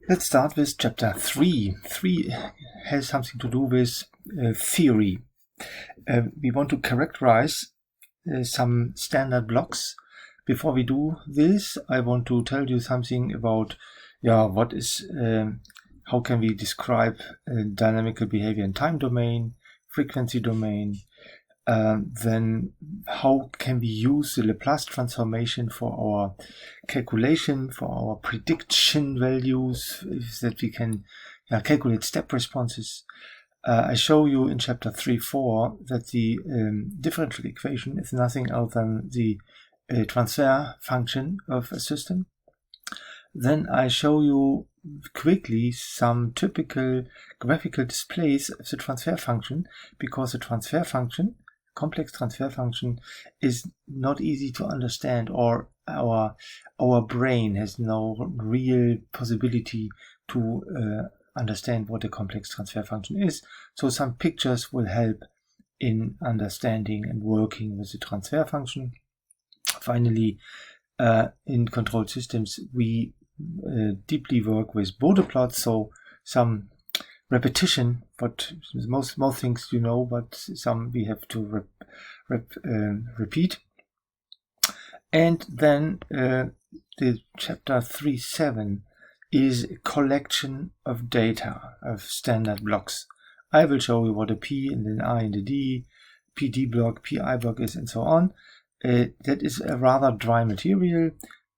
Let's start with chapter 3. 3 has something to do with theory. We want to characterize some standard blocks. Before we do this, I want to tell you something about what is how can we describe dynamical behavior in time domain, frequency domain. Then how can we use the Laplace transformation for our calculation, for our prediction values, that we can calculate step responses. I show you in chapter 3.4 that the differential equation is nothing else than the transfer function of a system. Then I show you quickly some typical graphical displays of the transfer function, because the transfer function, complex transfer function, is not easy to understand, or our brain has no real possibility to understand what a complex transfer function is. So some pictures will help in understanding and working with the transfer function. Finally, in control systems, we deeply work with Bode plots, so some repetition, but most things you know, but some we have to repeat. And then the chapter 3.7 is a collection of data, of standard blocks. I will show you what a P and an I and a D, PD block, PI block is, and so on. That is a rather dry material,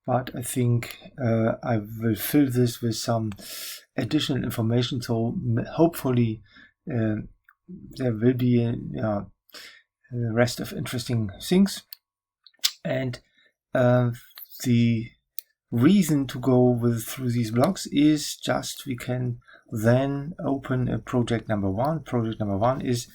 but I think I will fill this with some additional information, so hopefully there will be a rest of interesting things. And the reason to go through these blocks is just we can then open a project number 1. Project number 1 is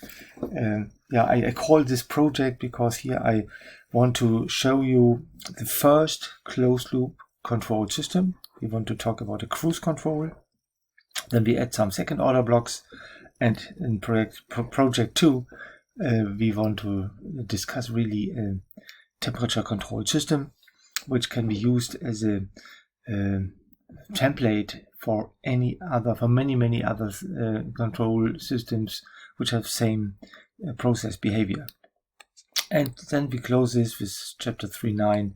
I call this project because here I want to show you the first closed loop control system. We want to talk about a cruise control. Then we add some second order blocks, and in project 2 we want to discuss really a temperature control system, which can be used as a template for many other control systems which have same process behavior. And then we close this with chapter 3.9.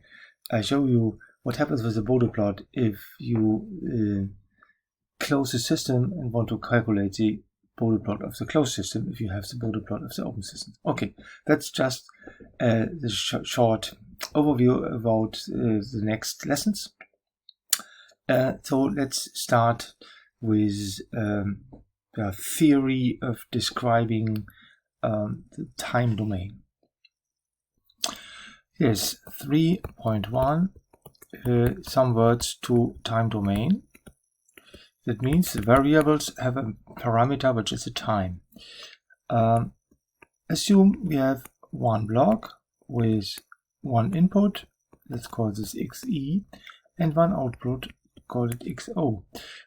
I show you what happens with the Bode plot if you close the system and want to calculate the Bode plot of the closed system if you have the Bode plot of the open system. Okay, that's just the short overview about the next lessons. So let's start with the theory of describing the time domain. Yes, 3.1, some words to time domain. That means the variables have a parameter which is a time. Assume we have one block with one input, let's call this XE, and one output, call it XO.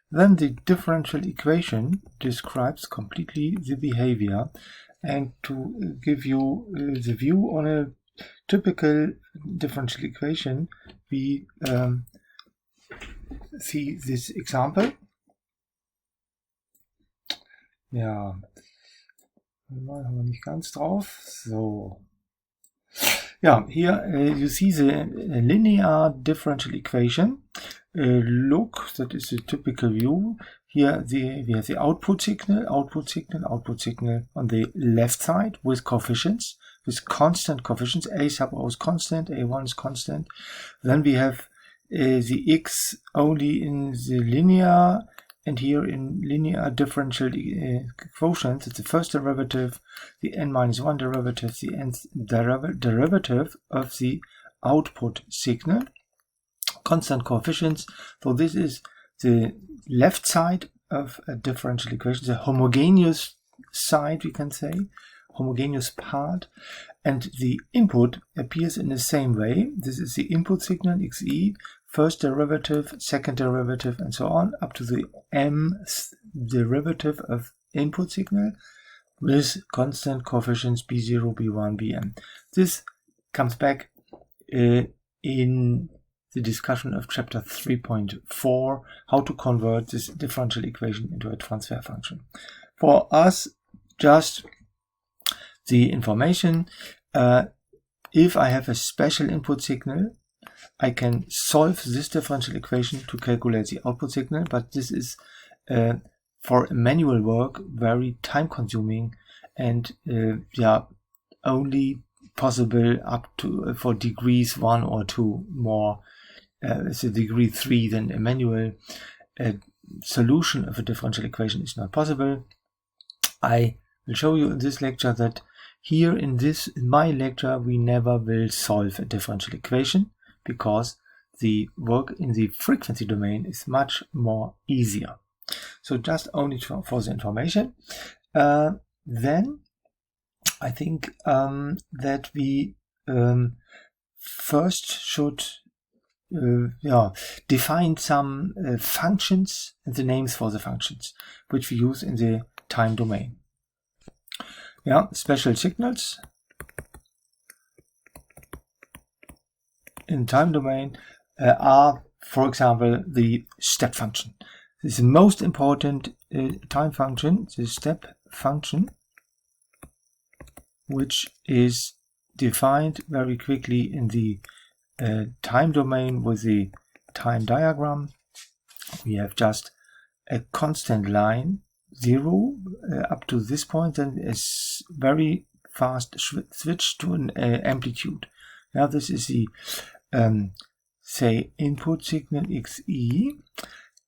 Then the differential equation describes completely the behavior. And to give you the view on a typical differential equation, we see this example. Ja, haben wir nicht ganz drauf. So. Yeah, here you see the linear differential equation. Look, that is a typical view. Here we have the output signal on the left side with coefficients, with constant coefficients. A sub O is constant, A1 is constant. Then we have the X only in the linear, and here in linear differential quotients, it's the first derivative, the n-1 derivative, the nth derivative of the output signal, constant coefficients. So this is the left side of a differential equation, the homogeneous side, we can say, homogeneous part, and the input appears in the same way. This is the input signal, XE, first derivative, second derivative, and so on, up to the mth derivative of input signal with constant coefficients B0, B1, Bm. This comes back in the discussion of chapter 3.4, how to convert this differential equation into a transfer function. For us, just the information, if I have a special input signal, I can solve this differential equation to calculate the output signal, but this is for manual work very time consuming and only possible up to for degrees 1 or 2 more. It's a degree 3 than a manual solution of a differential equation is not possible. I will show you in this lecture that here in my lecture we never will solve a differential equation, because the work in the frequency domain is much more easier. So just only for the information. Then I think that we first should define some functions and the names for the functions which we use in the time domain. Special signals in time domain are, for example, the step function. This is the most important time function, the step function, which is defined very quickly in the time domain with the time diagram. We have just a constant line 0 up to this point, and a very fast switch to an amplitude. Now this is the say input signal xe,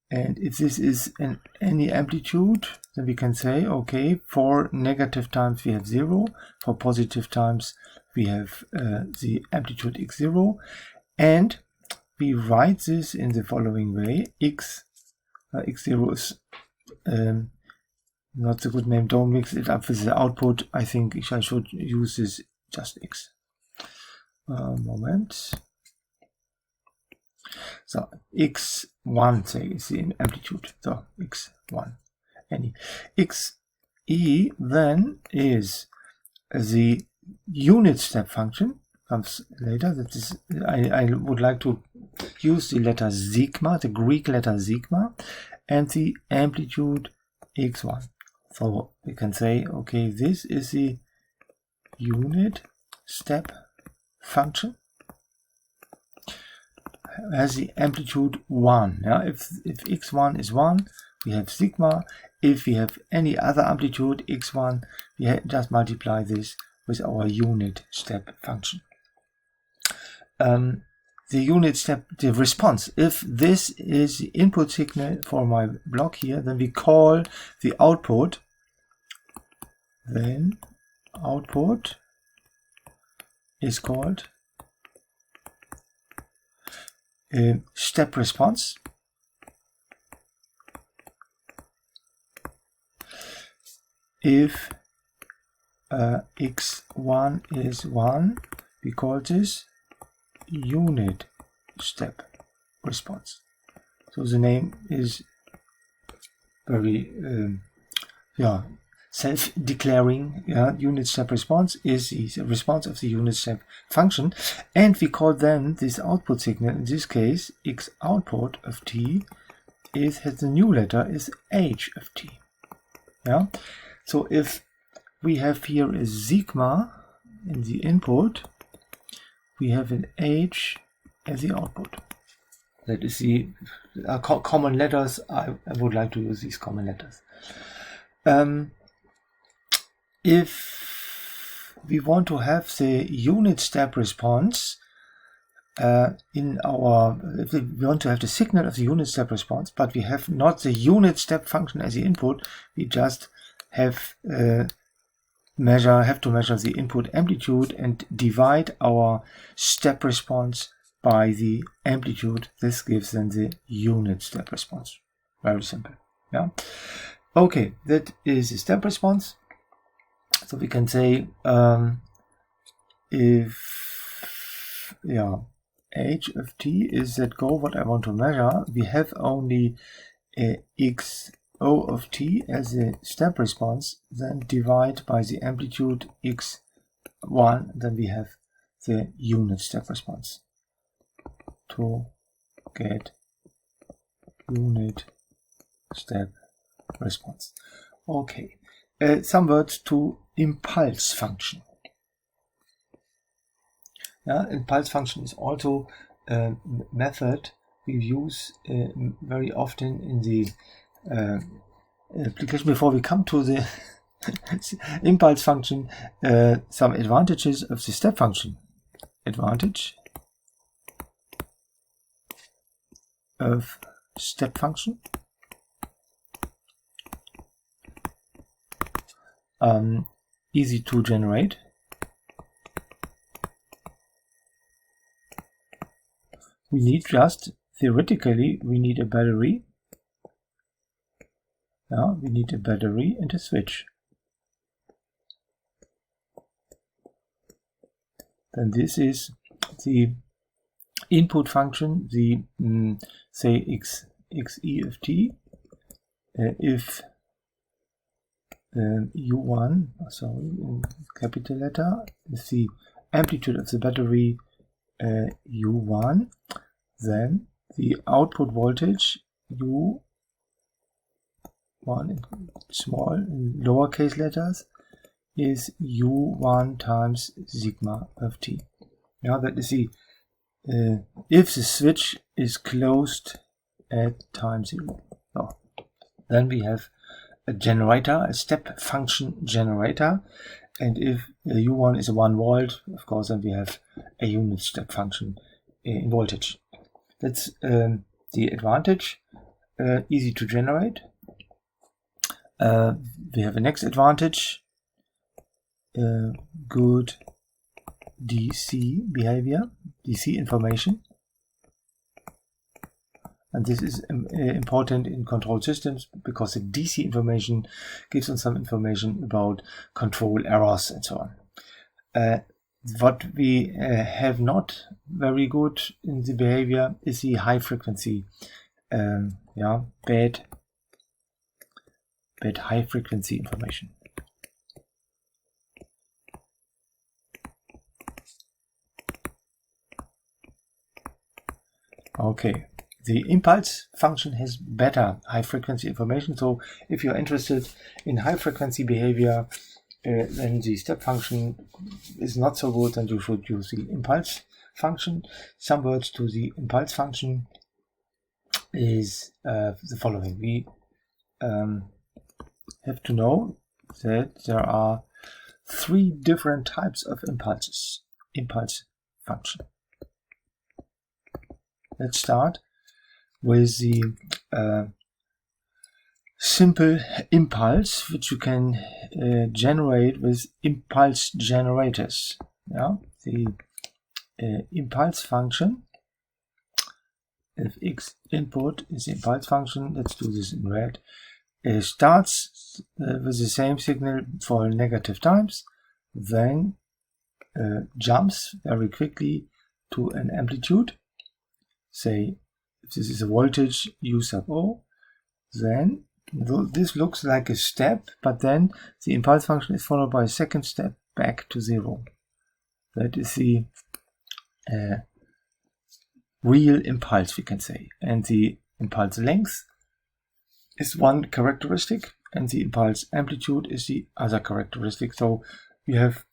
and if this is any amplitude, then we can say, okay, for negative times we have 0, for positive times we have the amplitude x0, and we write this in the following way. X0 is not a good name, don't mix it up with the output. I think I should use this just x. Moment. So x1, say, is the amplitude. So x1, any xe then is the unit step function. Comes later. That is, I would like to use the letter sigma, the Greek letter sigma, and the amplitude x1. So we can say, okay, this is the unit step function, has the amplitude 1. If x1 is 1, we have sigma. If we have any other amplitude x1, we just multiply this with our unit step function. The unit step, the response, if this is the input signal for my block here, then we call the output, then output is called step response. If x1 is 1, we call this unit step response. So the name is very self-declaring. Unit step response is the response of the unit step function, and we call then this output signal, in this case x output of t, has the new letter is h of t. So if we have here a sigma in the input, we have an h as the output. That is the common letters. I would like to use these common letters. If we want to have the unit step response if we want to have the signal of the unit step response, but we have not the unit step function as the input, we just have to measure the input amplitude and divide our step response by the amplitude. This gives then the unit step response. Very simple. Okay, that is the step response. So we can say if h of t is that goal what I want to measure, we have only x O of t as a step response, then divide by the amplitude x1, then we have the unit step response. To get unit step response. Okay, some words to impulse function. Yeah, impulse function is also a method we use very often in the application. Before we come to the impulse function, some advantages of the step function. Advantage of step function. Easy to generate. We need theoretically, we need a battery. Yeah, we need a battery and a switch. Then this is the input function, the say xe of t. If u1, sorry, in capital letter, is the amplitude of the battery u1, then the output voltage u1 in small, in lowercase letters, is u1 times sigma of t. Now that is the if the switch is closed at time 0. Oh. Then we have a generator, a step function generator, and if u1 is 1 volt, of course, then we have a unit step function in voltage. That's the advantage, easy to generate. We have a next advantage, good DC behavior, DC information. And this is important in control systems because the DC information gives us some information about control errors and so on. What we have not very good in the behavior is the high frequency, bad high frequency information. Okay. The impulse function has better high frequency information. So if you're interested in high frequency behavior, then the step function is not so good, and you should use the impulse function. Some words to the impulse function is the following. We have to know that there are 3 different types of impulse function. Let's start with the simple impulse, which you can generate with impulse generators. Yeah, the impulse function, if x input is the impulse function, let's do this in red, starts with the same signal for negative times, then jumps very quickly to an amplitude, say if this is a voltage u sub o, then this looks like a step, but then the impulse function is followed by a second step back to 0. That is the real impulse, we can say. And the impulse length is one characteristic, and the impulse amplitude is the other characteristic. So we have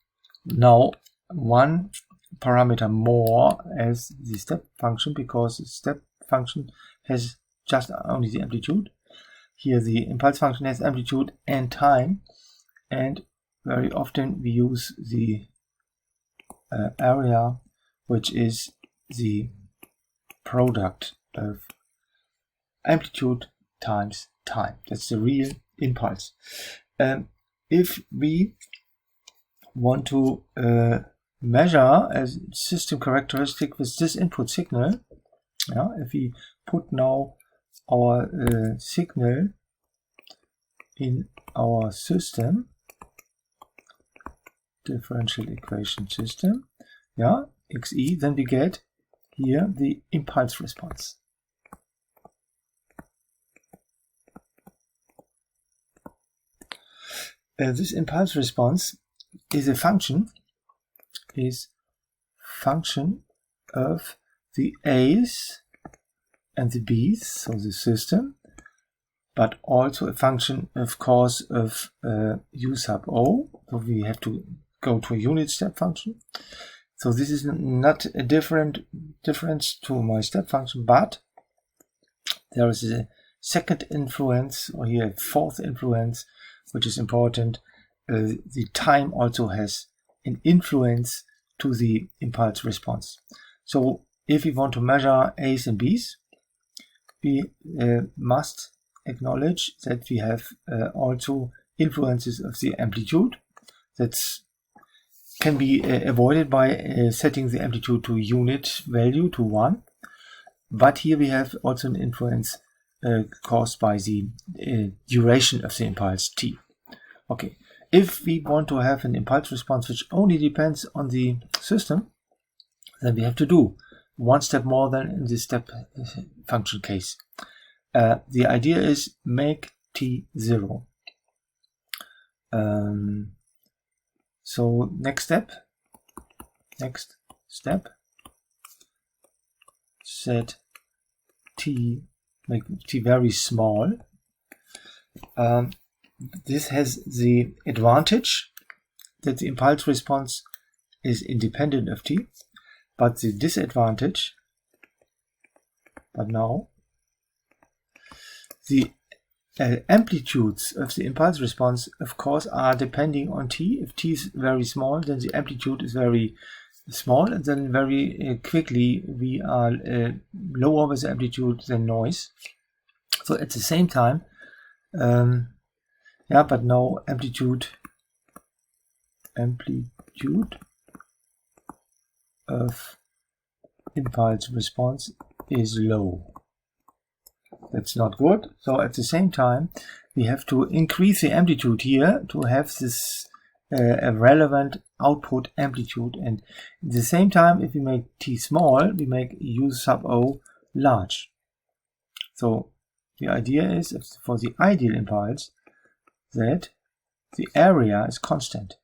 now one parameter more as the step function, because the step function has just only the amplitude. Here the impulse function has amplitude and time, and very often we use the area, which is the product of amplitude times time. That's the real impulse. If we want to measure a system characteristic with this input signal, if we put now our signal in our system, differential equation system, xe, then we get here the impulse response. This impulse response is a function of the A's and the b's, so the system, but also a function, of course, of u sub o. So we have to go to a unit step function. So this is not a difference to my step function, but there is a second influence, or here a fourth influence, which is important. The time also has an influence to the impulse response. So if we want to measure A's and B's, we must acknowledge that we have also influences of the amplitude. That can be avoided by setting the amplitude to unit value to 1. But here we have also an influence caused by the duration of the impulse t. Okay, if we want to have an impulse response which only depends on the system, then we have to do one step more than in the step function case. The idea is make t 0. So next step, set t, make t very small. This has the advantage that the impulse response is independent of t, but the disadvantage, the amplitudes of the impulse response, of course, are depending on t. If t is very small, then the amplitude is very small, and then very quickly we are lower with the amplitude than noise. So at the same time, but now amplitude of impulse response is low. That's not good. So at the same time, we have to increase the amplitude here to have this a relevant output amplitude. And at the same time, if we make t small, we make u sub o large. So the idea is, for the ideal impulse, that the area is constant.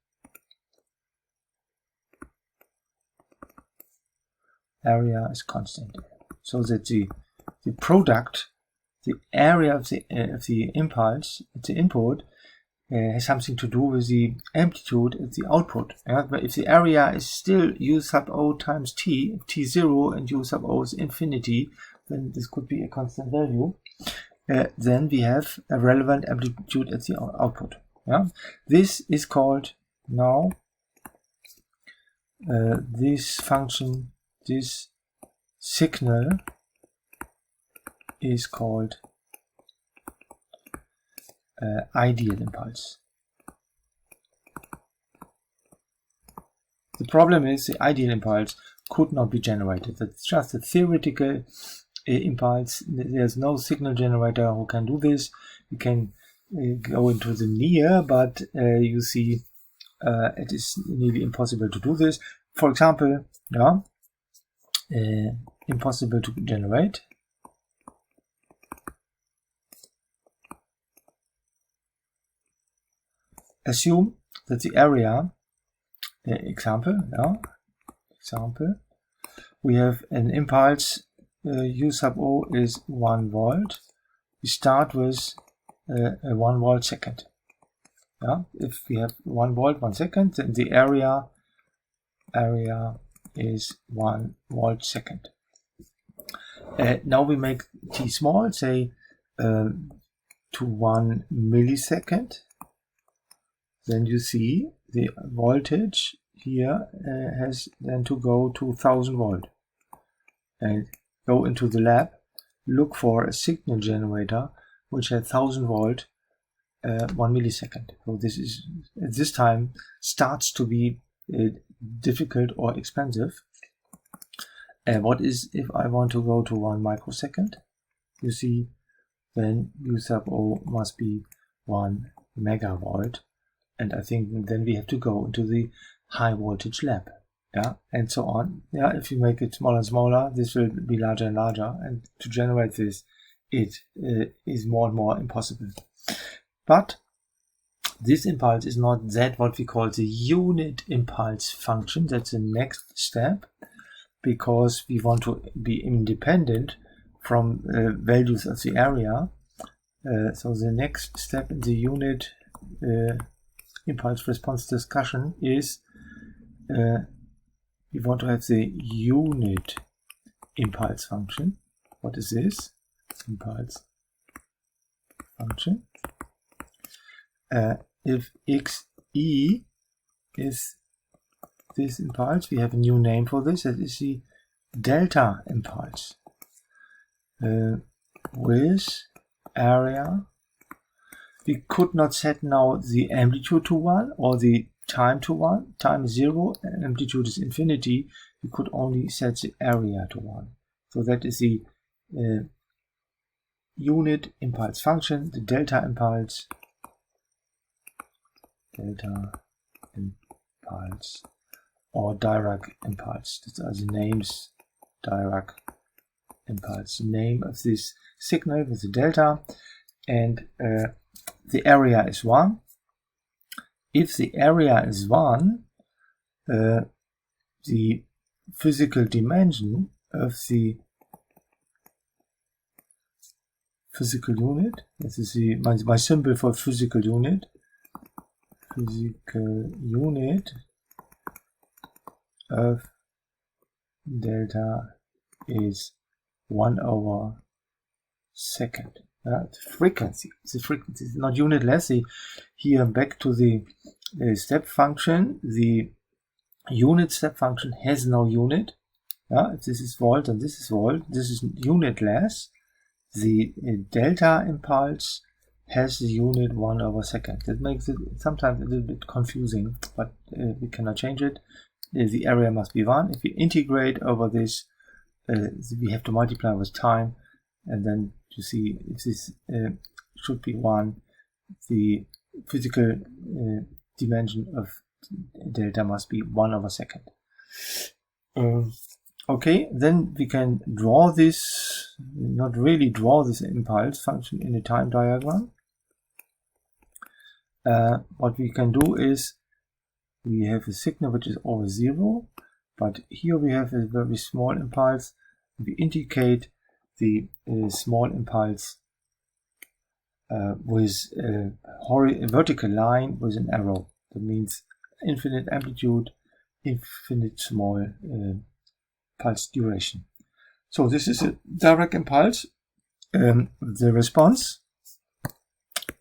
Area is constant. So that the product, the area of the impulse at the input, has something to do with the amplitude at the output. But if the area is still u sub o times t, t0 and u sub o is infinity, then this could be a constant value. Then we have a relevant amplitude at the output. This is called now this function, this signal is called ideal impulse. The problem is the ideal impulse could not be generated. That's just a theoretical impulse. There's no signal generator who can do this. You can go into the near, but you see it is nearly impossible to do this. For example, impossible to generate. Assume that the area, example, we have an impulse, u sub o is 1 volt. We start with a 1 volt second. If we have 1 volt 1 second, then the area is 1 volt second. Now we make t small, say to 1 millisecond. Then you see the voltage here has then to go to 1000 volt. And go into the lab, look for a signal generator which has 1000 volt 1 millisecond. So this is at this time starts to be difficult or expensive. What is if I want to go to 1 microsecond? You see, then u sub o must be 1 megavolt. And I think then we have to go into the high voltage lab, and so on. If you make it smaller and smaller, this will be larger and larger, and to generate this, it is more and more impossible. But this impulse is not that what we call the unit impulse function. That's the next step, because we want to be independent from values of the area. So the next step in the unit impulse response discussion is we want to have the unit impulse function. What is this? Impulse function. If xe is this impulse, we have a new name for this. That is the delta impulse with area. We could not set now the amplitude to 1 or the time to 1. Time is 0, amplitude is infinity. We could only set the area to 1. So that is the unit impulse function, the delta impulse. Delta impulse or Dirac impulse. These are the names. Dirac impulse, the name of this signal with the delta, and the area is 1. If the area is 1, the physical dimension of the physical unit, this is my symbol for physical unit, of delta is 1/second. Frequency. The frequency is not unitless. Here back to the step function. The unit step function has no unit. If this is volt and this is volt, this is unitless. The delta impulse has the unit 1/second. That makes it sometimes a little bit confusing, but we cannot change it. The area must be 1. If we integrate over this, we have to multiply with time, and then to see if this should be 1, the physical dimension of delta must be 1/second. Okay, then we can draw this, not really draw this impulse function in a time diagram. What we can do is we have a signal which is always 0, but here we have a very small impulse. We indicate the small impulse with a vertical line with an arrow. That means infinite amplitude, infinite small pulse duration. So this is a Dirac impulse. The response,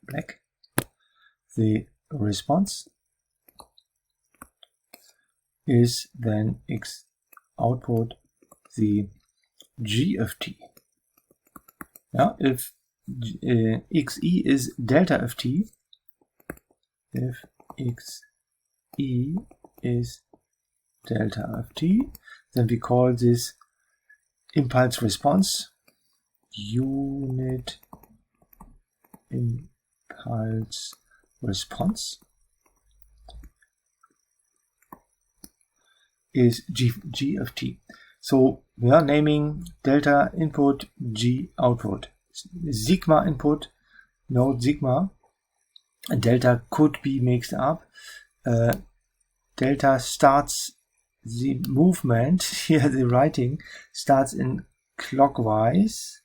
black, the response is then X output the G of t. If xe is delta of t, if xe is delta of t, then we call this impulse response unit impulse response is G of t. So we are naming delta input, G output. Sigma input, note sigma, and delta could be mixed up. Delta starts the movement, here the writing starts in clockwise,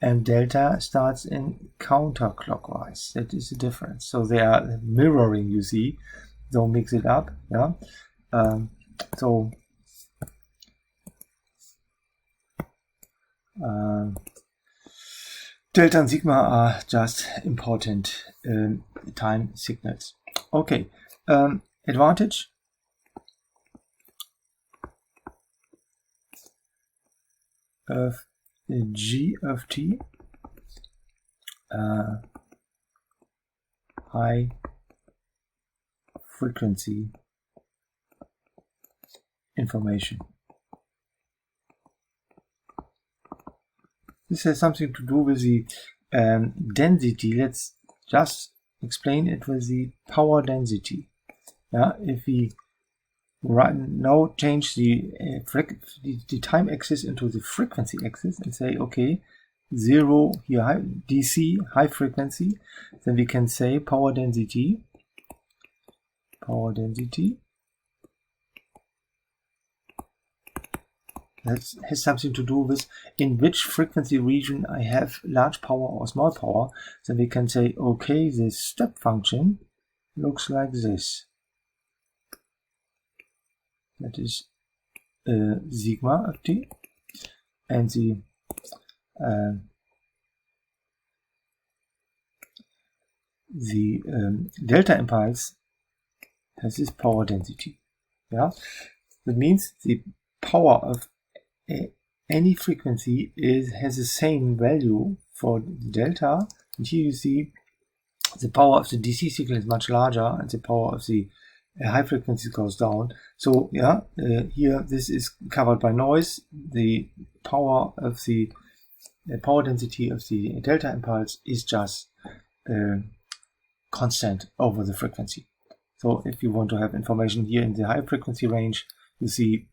and delta starts in counterclockwise. That is the difference. So they are mirroring, you see. Don't mix it up. Delta and sigma are just important time signals. Okay, advantage. Of G of t, high frequency information. This has something to do with the density. Let's just explain it with the power density. If we now change the time axis into the frequency axis and say, okay, 0 here, DC, high frequency, then we can say power density That has something to do with in which frequency region I have large power or small power. Then we can say, okay, this step function looks like this. That is sigma of t, and the delta impulse has this power density. Yeah, that means the power of any frequency has the same value for the delta. And here you see the power of the DC signal is much larger, and the power of the high frequency goes down. So yeah, here this is covered by noise. The power of the power density of the delta impulse is just constant over the frequency. So if you want to have information here in the high frequency range, you see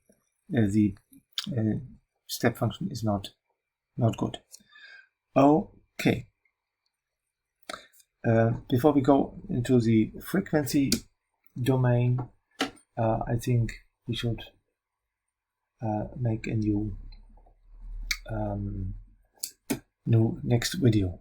the step function is not good. Okay. Before we go into the frequency domain, I think we should make a new next video.